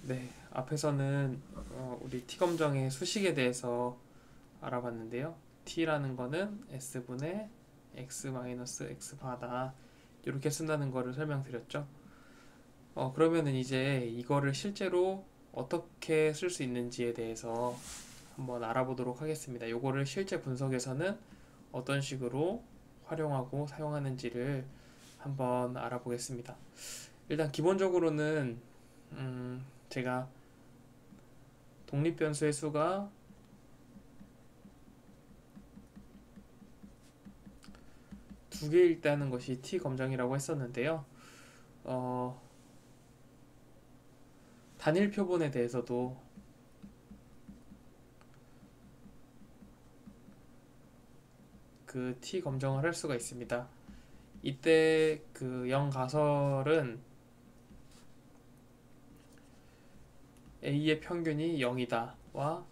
네, 앞에서는 우리 t 검정의 수식에 대해서 알아봤는데요. t라는 거는 s분의 x 마이너스 x 바다 이렇게 쓴다는 거를 설명드렸죠. 그러면은 이제 이거를 실제로 어떻게 쓸 수 있는지에 대해서 한번 알아보도록 하겠습니다. 요거를 실제 분석에서는 어떤 식으로 활용하고 사용하는지를 한번 알아보겠습니다. 일단 기본적으로는 제가 독립변수의 수가 두 개일 때 하는 것이 t 검정이라고 했었는데요. 어, 단일 표본에 대해서도 그 t 검정을 할 수가 있습니다. 이때 그 영가설은 a의 평균이 0이다와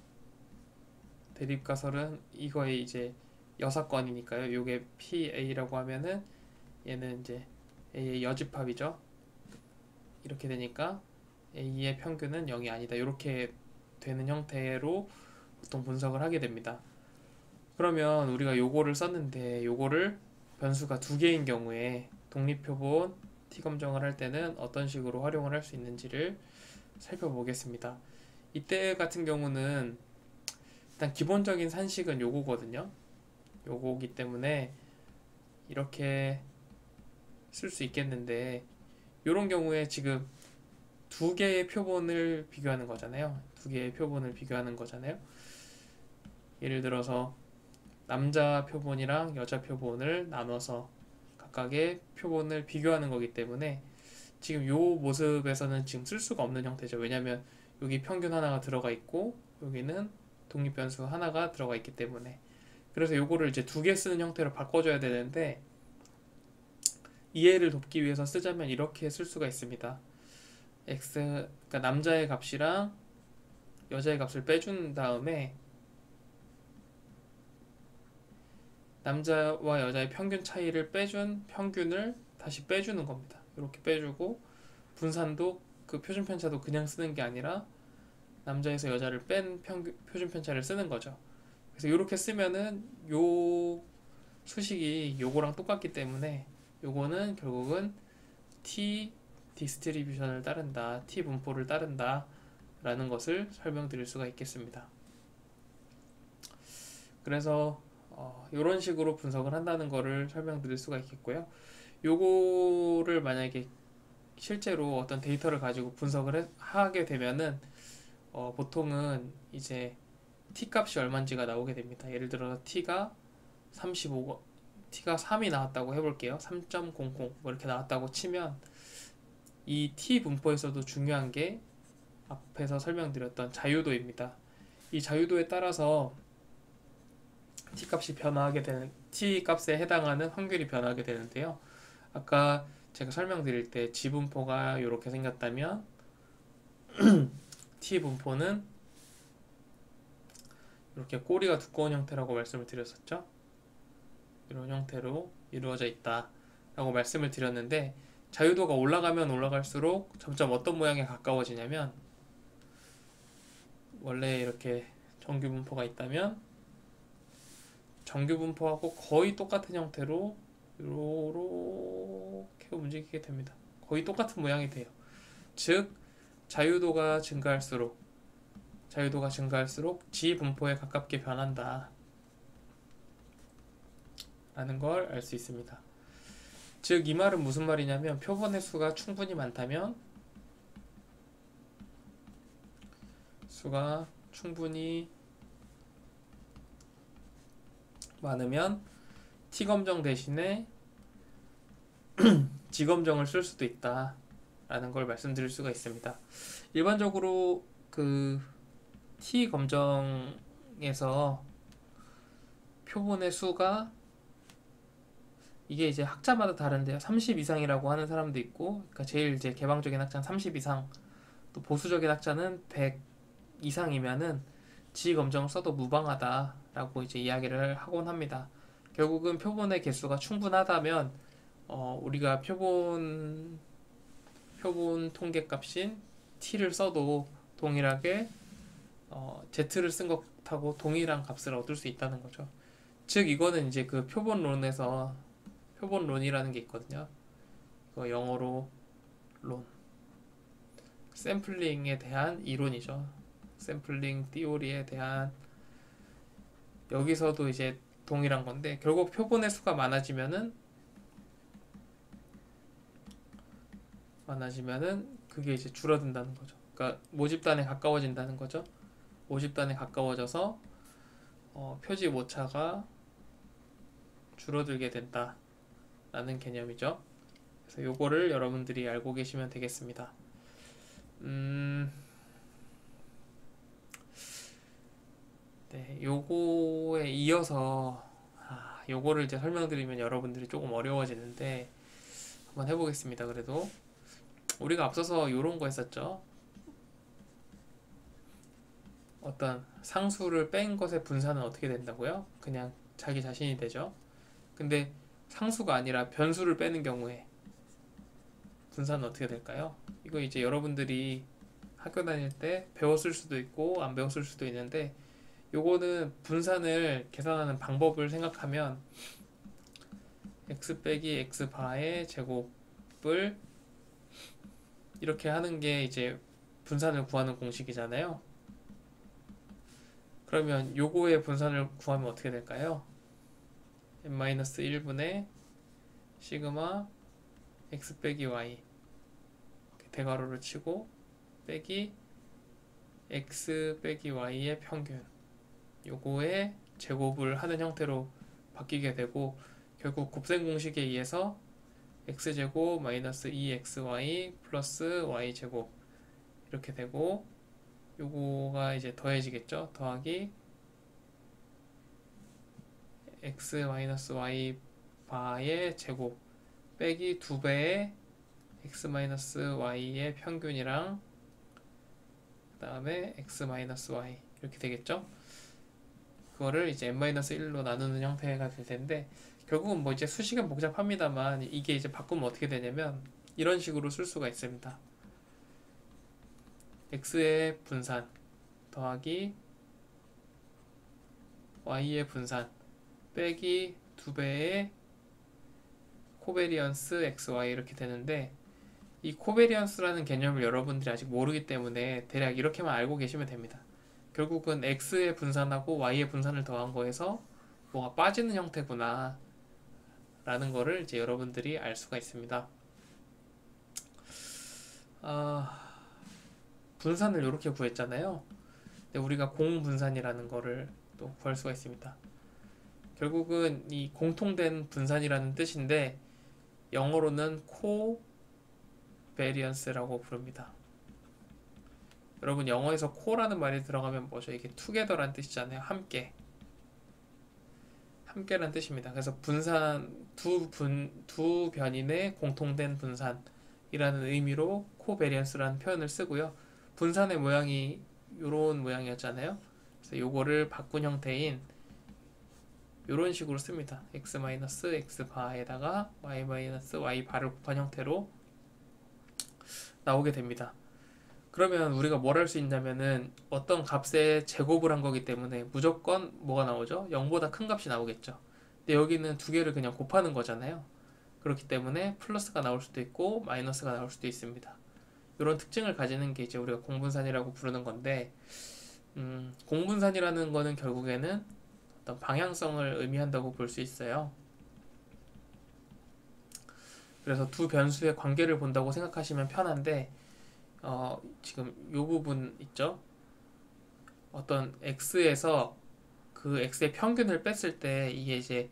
대립가설은 이거의 이제 여사건이니까요. 요게 PA라고 하면은 얘는 이제 A의 여집합이죠. 이렇게 되니까 A의 평균은 0이 아니다. 이렇게 되는 형태로 보통 분석을 하게 됩니다. 그러면 우리가 요거를 썼는데 요거를 변수가 두 개인 경우에 독립표본 t 검정을 할 때는 어떤 식으로 활용을 할 수 있는지를 살펴보겠습니다. 이때 같은 경우는 일단 기본적인 산식은 요거거든요. 요거기 때문에 이렇게 쓸 수 있겠는데 이런 경우에 지금 두 개의 표본을 비교하는 거잖아요. 두 개의 표본을 비교하는 거잖아요. 예를 들어서 남자 표본이랑 여자 표본을 나눠서 각각의 표본을 비교하는 거기 때문에 지금 요 모습에서는 지금 쓸 수가 없는 형태죠. 왜냐면 여기 평균 하나가 들어가 있고 여기는 독립변수 하나가 들어가 있기 때문에. 그래서 요거를 이제 두 개 쓰는 형태로 바꿔줘야 되는데 이해를 돕기 위해서 쓰자면 이렇게 쓸 수가 있습니다. x, 그러니까 남자의 값이랑 여자의 값을 빼준 다음에 남자와 여자의 평균 차이를 빼준 평균을 다시 빼주는 겁니다. 이렇게 빼주고 분산도 그 표준 편차도 그냥 쓰는 게 아니라 남자에서 여자를 뺀 표준 편차를 쓰는 거죠. 그래서 이렇게 쓰면은 요 수식이 요거랑 똑같기 때문에 요거는 결국은 t 디스트리뷰션을 따른다, t 분포를 따른다 라는 것을 설명드릴 수가 있겠습니다. 그래서 이런 식으로 분석을 한다는 것을 설명드릴 수가 있겠고요. 요거를 만약에 실제로 어떤 데이터를 가지고 분석을 하게 되면은 보통은 이제 t 값이 얼마인지가 나오게 됩니다. 예를 들어서 t가 35, t가 3이 나왔다고 해볼게요. 3.00 뭐 이렇게 나왔다고 치면 이 t 분포에서도 중요한 게 앞에서 설명드렸던 자유도입니다. 이 자유도에 따라서 t 값이 변화하게 되는 t 값에 해당하는 확률이 변하게 되는데요. 아까 제가 설명드릴 때 지분포가 이렇게 생겼다면 t 분포는 이렇게 꼬리가 두꺼운 형태라고 말씀을 드렸었죠. 이런 형태로 이루어져 있다 라고 말씀을 드렸는데 자유도가 올라가면 올라갈수록 점점 어떤 모양에 가까워지냐면 원래 이렇게 정규 분포가 있다면 정규 분포하고 거의 똑같은 형태로 이렇게 움직이게 됩니다. 거의 똑같은 모양이 돼요. 즉 자유도가 증가할수록 G 분포에 가깝게 변한다 라는 걸 알 수 있습니다. 즉 이 말은 무슨 말이냐면 표본의 수가 충분히 많다면 수가 충분히 많으면 T검정 대신에 G검정을 쓸 수도 있다 라는 걸 말씀드릴 수가 있습니다. 일반적으로 그 T검정에서 표본의 수가 이게 이제 학자마다 다른데요. 30 이상이라고 하는 사람도 있고, 그러니까 제일 이제 개방적인 학자는 30 이상, 또 보수적인 학자는 100 이상이면은 G 검정 써도 무방하다라고 이제 이야기를 하곤 합니다. 결국은 표본의 개수가 충분하다면 우리가 표본 통계값인 t를 써도 동일하게 z를 쓴 것하고 동일한 값을 얻을 수 있다는 거죠. 즉 이거는 이제 그 표본론에서 표본론이라는 게 있거든요. 이거 영어로 론, 샘플링에 대한 이론이죠. 샘플링 티오리에 대한, 여기서도 이제 동일한 건데 결국 표본의 수가 많아지면은 그게 이제 줄어든다는 거죠. 그러니까 모집단에 가까워진다는 거죠. 모집단에 가까워져서 표지 오차가 줄어들게 된다라는 개념이죠. 그래서 요거를 여러분들이 알고 계시면 되겠습니다. 네, 요거에 이어서 요거를 이제 설명드리면 여러분들이 조금 어려워지는데 한번 해보겠습니다. 그래도 우리가 앞서서 요런 거 했었죠. 어떤 상수를 뺀 것의 분산은 어떻게 된다고요? 그냥 자기 자신이 되죠. 근데 상수가 아니라 변수를 빼는 경우에 분산은 어떻게 될까요? 이거 이제 여러분들이 학교 다닐 때 배웠을 수도 있고 안 배웠을 수도 있는데, 요거는 분산을 계산하는 방법을 생각하면 x 빼기 x 바의 제곱을 이렇게 하는 게 이제 분산을 구하는 공식이잖아요. 그러면 요거의 분산을 구하면 어떻게 될까요? n-1분의 시그마 x 빼기 y 대괄호를 치고 빼기 x 빼기 y의 평균, 요거의 제곱을 하는 형태로 바뀌게 되고, 결국 곱셈 공식에 의해서 x제곱 마이너스 2xy 플러스 y제곱 이렇게 되고, 요거가 이제 더해지겠죠. 더하기 x 마이너스 y 바의 제곱 빼기 2배의 x 마이너스 y의 평균이랑 그 다음에 x 마이너스 y 이렇게 되겠죠. 그거를 이제 n-1로 나누는 형태가 될 텐데, 결국은 뭐 이제 수식은 복잡합니다만 이게 이제 바꾸면 어떻게 되냐면 이런 식으로 쓸 수가 있습니다. x의 분산 더하기 y의 분산 빼기 2배의 코베리언스 xy 이렇게 되는데, 이 코베리언스라는 개념을 여러분들이 아직 모르기 때문에 대략 이렇게만 알고 계시면 됩니다. 결국은 x의 분산하고 y의 분산을 더한 거에서 뭐가 빠지는 형태구나 라는 거를 이제 여러분들이 알 수가 있습니다. 분산을 이렇게 구했잖아요. 근데 우리가 공분산이라는 거를 또 구할 수가 있습니다. 결국은 이 공통된 분산이라는 뜻인데 영어로는 코베리언스라고 부릅니다. 여러분 영어에서 코라는 말이 들어가면 뭐죠? 이게 together란 뜻이잖아요. 함께란 뜻입니다. 그래서 분산, 두 변인의 공통된 분산이라는 의미로 코베리언스라는 표현을 쓰고요. 분산의 모양이 요런 모양이었잖아요. 그래서 요거를 바꾼 형태인 요런 식으로 씁니다. x-x 바에다가 y 바를 곱한 형태로 나오게 됩니다. 그러면 우리가 뭘 할 수 있냐면은 어떤 값에 제곱을 한 거기 때문에 무조건 뭐가 나오죠? 0보다 큰 값이 나오겠죠. 근데 여기는 두 개를 그냥 곱하는 거잖아요. 그렇기 때문에 플러스가 나올 수도 있고 마이너스가 나올 수도 있습니다. 이런 특징을 가지는 게 이제 우리가 공분산이라고 부르는 건데, 공분산이라는 거는 결국에는 어떤 방향성을 의미한다고 볼 수 있어요. 그래서 두 변수의 관계를 본다고 생각하시면 편한데, 지금 요 부분 있죠? 어떤 x에서 그 x의 평균을 뺐을 때 이게 이제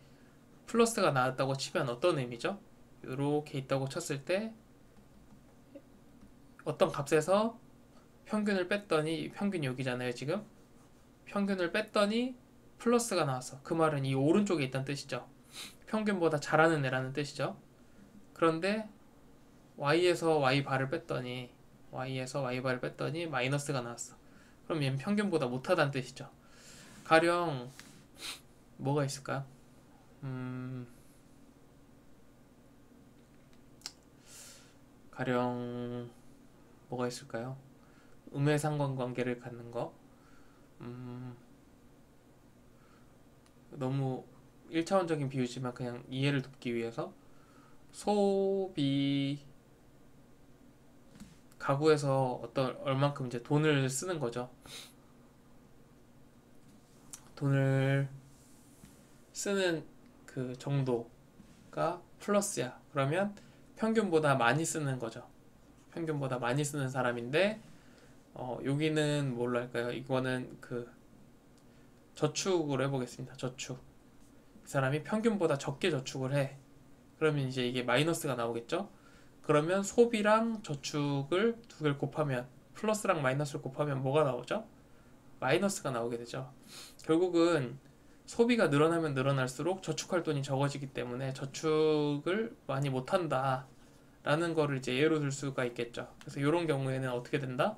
플러스가 나왔다고 치면 어떤 의미죠? 이렇게 있다고 쳤을 때 어떤 값에서 평균을 뺐더니, 평균이 여기잖아요 지금. 평균을 뺐더니 플러스가 나왔어. 그 말은 이 오른쪽에 있다는 뜻이죠. 평균보다 잘하는 애라는 뜻이죠. 그런데 y에서 y바를 뺐더니 마이너스가 나왔어. 그럼 얘는 평균보다 못하다는 뜻이죠. 가령 뭐가 있을까요? 가령 뭐가 있을까요? 음해상관관계를 갖는 거. 음, 너무 1차원적인 비유지만 그냥 이해를 돕기 위해서 소비 가구에서 어떤 얼만큼 이제 돈을 쓰는 거죠. 돈을 쓰는 그 정도가 플러스야. 그러면 평균보다 많이 쓰는 거죠. 평균보다 많이 쓰는 사람인데 여기는 뭘로 할까요? 이거는 그 저축으로 해보겠습니다. 저축. 이 사람이 평균보다 적게 저축을 해. 그러면 이제 이게 마이너스가 나오겠죠? 그러면 소비랑 저축을 두 개를 곱하면 플러스랑 마이너스를 곱하면 뭐가 나오죠? 마이너스가 나오게 되죠. 결국은 소비가 늘어나면 늘어날수록 저축할 돈이 적어지기 때문에 저축을 많이 못한다 라는 거를 이제 예로 들 수가 있겠죠. 그래서 이런 경우에는 어떻게 된다?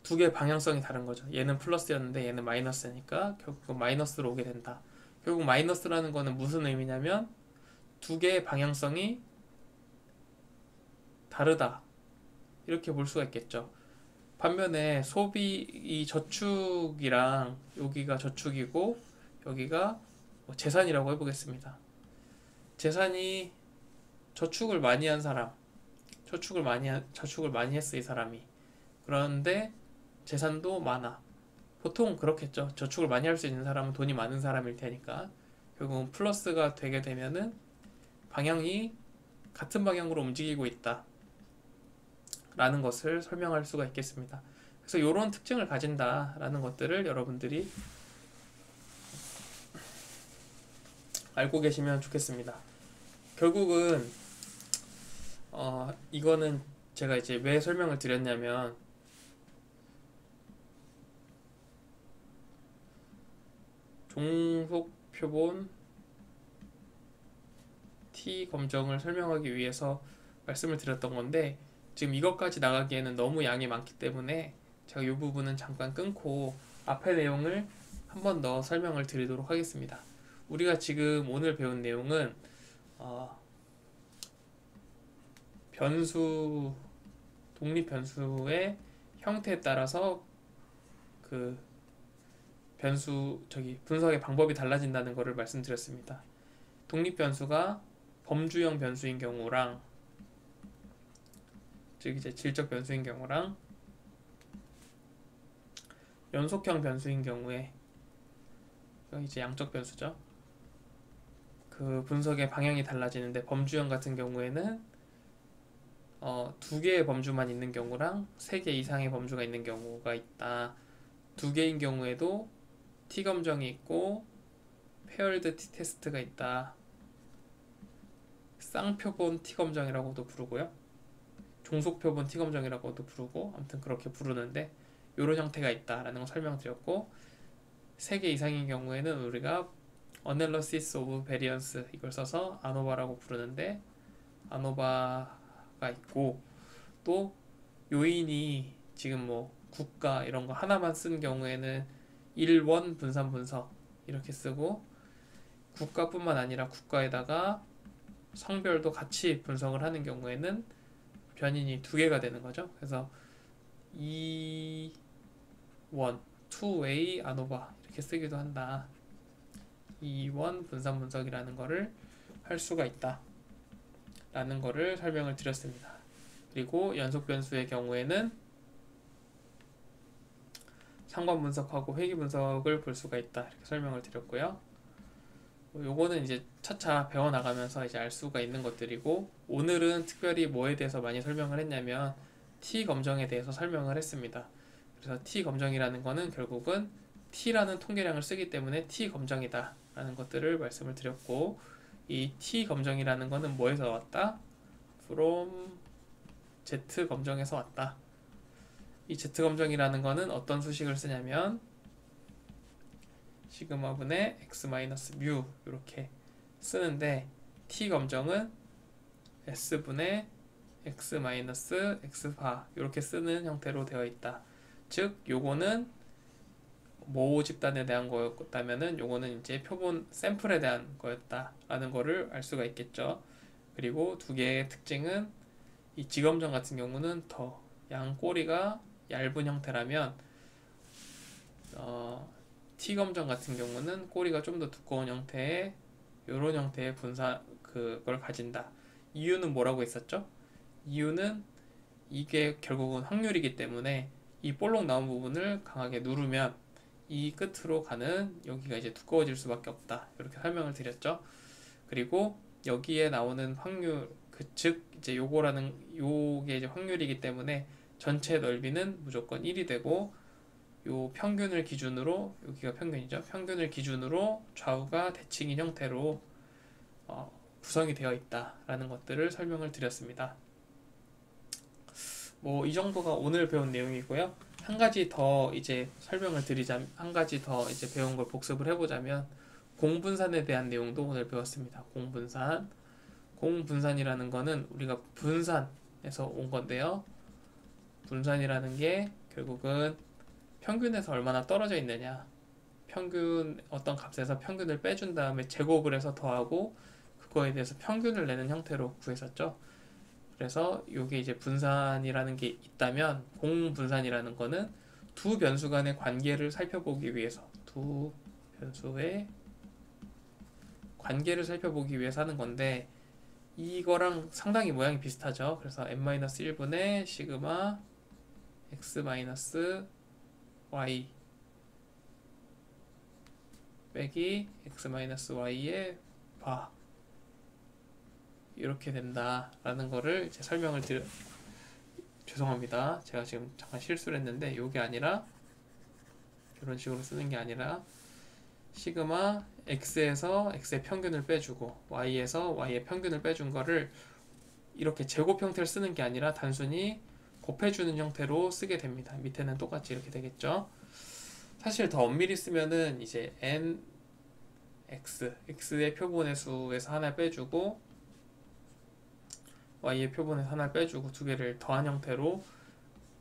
두 개의 방향성이 다른 거죠. 얘는 플러스였는데 얘는 마이너스니까 결국 마이너스로 오게 된다. 결국 마이너스라는 거는 무슨 의미냐면 두 개의 방향성이 다르다. 이렇게 볼 수가 있겠죠. 반면에 이 저축이랑 여기가 저축이고 여기가 뭐 재산이라고 해보겠습니다. 재산이 저축을 많이 한 사람, 저축을 많이 했어 이 사람이. 그런데 재산도 많아. 보통 그렇겠죠. 저축을 많이 할 수 있는 사람은 돈이 많은 사람일 테니까 결국은 플러스가 되게 되면은 방향이 같은 방향으로 움직이고 있다 라는 것을 설명할 수가 있겠습니다. 그래서 이런 특징을 가진다 라는 것들을 여러분들이 알고 계시면 좋겠습니다. 결국은 이거는 제가 이제 왜 설명을 드렸냐면 종속표본 T 검정을 설명하기 위해서 말씀을 드렸던 건데 지금 이것까지 나가기에는 너무 양이 많기 때문에 제가 이 부분은 잠깐 끊고 앞의 내용을 한 번 더 설명을 드리도록 하겠습니다. 우리가 지금 오늘 배운 내용은 변수, 독립 변수의 형태에 따라서 그 분석의 방법이 달라진다는 것을 말씀드렸습니다. 독립 변수가 범주형 변수인 경우랑 즉 이제 질적 변수인 경우랑 연속형 변수인 경우에 이제 양적 변수죠. 그 분석의 방향이 달라지는데 범주형 같은 경우에는 두 개의 범주만 있는 경우랑 세 개 이상의 범주가 있는 경우가 있다. 두 개인 경우에도 T 검정이 있고 페어드 T 테스트가 있다. 쌍표본 T 검정이라고도 부르고요. 종속표본 T 검정이라고도 부르고 아무튼 그렇게 부르는데 이런 형태가 있다라는 걸 설명드렸고 3개 이상인 경우에는 우리가 Analysis of Variance 이걸 써서 아노바라고 부르는데 아노바가 있고 또 요인이 지금 뭐 국가 이런 거 하나만 쓴 경우에는 1원 분산 분석 이렇게 쓰고 국가뿐만 아니라 국가에다가 성별도 같이 분석을 하는 경우에는 변인이 두 개가 되는 거죠. 그래서 2원, two-way 아노바 이렇게 쓰기도 한다. 2원 분산 분석이라는 거를 할 수가 있다. 라는 거를 설명을 드렸습니다. 그리고 연속 변수의 경우에는 상관 분석하고 회귀 분석을 볼 수가 있다. 이렇게 설명을 드렸고요. 요거는 이제 차차 배워나가면서 이제 알 수가 있는 것들이고 오늘은 특별히 뭐에 대해서 많이 설명을 했냐면 T 검정에 대해서 설명을 했습니다. 그래서 T 검정이라는 거는 결국은 T라는 통계량을 쓰기 때문에 T 검정이다 라는 것들을 말씀을 드렸고 이 T 검정이라는 거는 뭐에서 왔다? from Z 검정에서 왔다. 이 Z 검정이라는 거는 어떤 수식을 쓰냐면 시그마분의 x-뮤 이렇게 쓰는데 T 검정은 S분의 x-x바 이렇게 쓰는 형태로 되어 있다. 즉 요거는 모 집단에 대한 거였다면은 요거는 이제 표본 샘플에 대한 거였다라는 거를 알 수가 있겠죠. 그리고 두 개의 특징은 이 지검정 같은 경우는 더 양 꼬리가 얇은 형태라면 T검정 같은 경우는 꼬리가 좀 더 두꺼운 형태의 이런 형태의 그걸 가진다. 이유는 뭐라고 했었죠? 이유는 이게 결국은 확률이기 때문에 이 볼록 나온 부분을 강하게 누르면 이 끝으로 가는 여기가 이제 두꺼워질 수밖에 없다. 이렇게 설명을 드렸죠. 그리고 여기에 나오는 확률, 즉 이제 요게 이제 확률이기 때문에 전체 넓이는 무조건 1이 되고 요 평균을 기준으로, 여기가 평균이죠. 평균을 기준으로 좌우가 대칭인 형태로 구성이 되어 있다라는 것들을 설명을 드렸습니다. 뭐 이 정도가 오늘 배운 내용이고요. 한 가지 더 이제 설명을 드리자면, 한 가지 더 이제 배운 걸 복습을 해보자면, 공분산에 대한 내용도 오늘 배웠습니다. 공분산이라는 거는 우리가 분산에서 온 건데요. 분산이라는 게 결국은 평균에서 얼마나 떨어져 있느냐, 평균 어떤 값에서 평균을 빼준 다음에 제곱을 해서 더하고 그거에 대해서 평균을 내는 형태로 구했었죠. 그래서 이게 이제 분산이라는 게 있다면, 공분산이라는 거는 두 변수 간의 관계를 살펴보기 위해서, 두 변수의 관계를 살펴보기 위해서 하는 건데, 이거랑 상당히 모양이 비슷하죠. 그래서 n-1분의 시그마 x-y 빼기 x-y의 바, 이렇게 된다라는 거를 이제 설명을 죄송합니다. 제가 지금 잠깐 실수를 했는데, 이게 아니라 이런 식으로 쓰는 게 아니라 시그마 x에서 x의 평균을 빼주고 y에서 y의 평균을 빼준 거를 이렇게 제곱 형태를 쓰는 게 아니라 단순히 곱해주는 형태로 쓰게 됩니다. 밑에는 똑같이 이렇게 되겠죠. 사실 더 엄밀히 쓰면은 이제 x의 표본의 수에서 하나 빼주고 y의 표본에서 하나 빼주고 두 개를 더한 형태로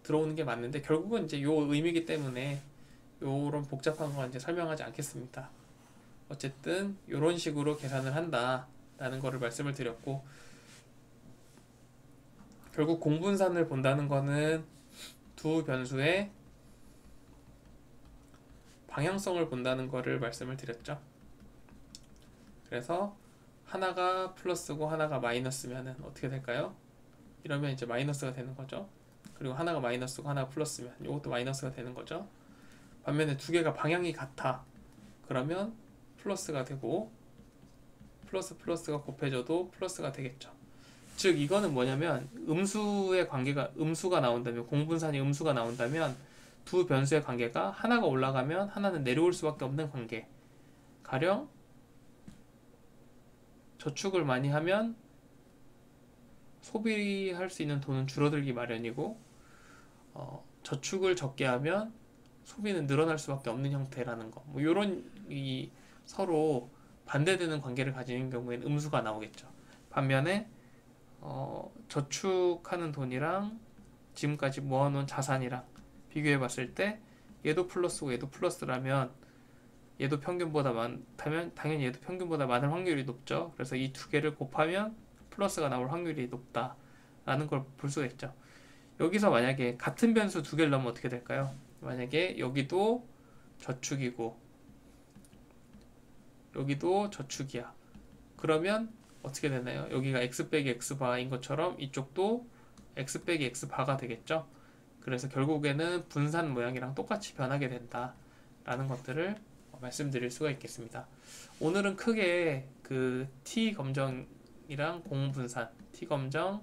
들어오는 게 맞는데, 결국은 이제 요 의미이기 때문에 요런 복잡한 건 이제 설명하지 않겠습니다. 어쨌든 요런 식으로 계산을 한다 라는 거를 말씀을 드렸고, 결국 공분산을 본다는 거는 두 변수의 방향성을 본다는 거를 말씀을 드렸죠. 그래서 하나가 플러스고 하나가 마이너스면은 어떻게 될까요? 이러면 이제 마이너스가 되는 거죠. 그리고 하나가 마이너스고 하나가 플러스면 이것도 마이너스가 되는 거죠. 반면에 두 개가 방향이 같아. 그러면 플러스가 되고, 플러스가 곱해져도 플러스가 되겠죠. 즉 이거는 뭐냐면, 음수의 관계가, 음수가 나온다면, 공분산이 음수가 나온다면 두 변수의 관계가 하나가 올라가면 하나는 내려올 수밖에 없는 관계. 가령 저축을 많이 하면 소비할 수 있는 돈은 줄어들기 마련이고, 저축을 적게 하면 소비는 늘어날 수밖에 없는 형태라는 거. 뭐 이런 서로 반대되는 관계를 가지는 경우에는 음수가 나오겠죠. 반면에 저축하는 돈이랑 지금까지 모아놓은 자산이랑 비교해 봤을 때 얘도 플러스고 얘도 플러스라면, 얘도 평균보다 많다면 당연히 얘도 평균보다 많을 확률이 높죠. 그래서 이 두 개를 곱하면 플러스가 나올 확률이 높다라는 걸 볼 수가 있죠. 여기서 만약에 같은 변수 두 개를 넣으면 어떻게 될까요? 만약에 여기도 저축이고 여기도 저축이야. 그러면 어떻게 되나요? 여기가 x 빼기 x 바인 것처럼 이쪽도 x 빼기 x 바가 되겠죠. 그래서 결국에는 분산 모양이랑 똑같이 변하게 된다라는 것들을 말씀드릴 수가 있겠습니다. 오늘은 크게 그 t 검정이랑 공분산, t 검정,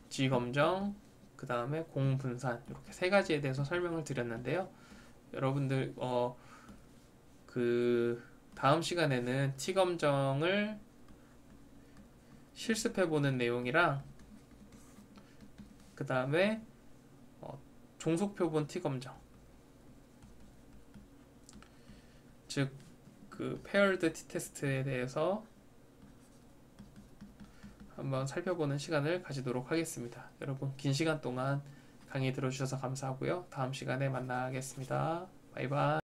g 검정, 그 다음에 공분산, 이렇게 세 가지에 대해서 설명을 드렸는데요. 여러분들 그 다음 시간에는 t 검정을 실습해보는 내용이랑, 그 다음에 종속표본 t 검정, 즉 그 페어드 t-테스트에 대해서 한번 살펴보는 시간을 가지도록 하겠습니다. 여러분 긴 시간 동안 강의 들어주셔서 감사하고요. 다음 시간에 만나겠습니다. 바이바이.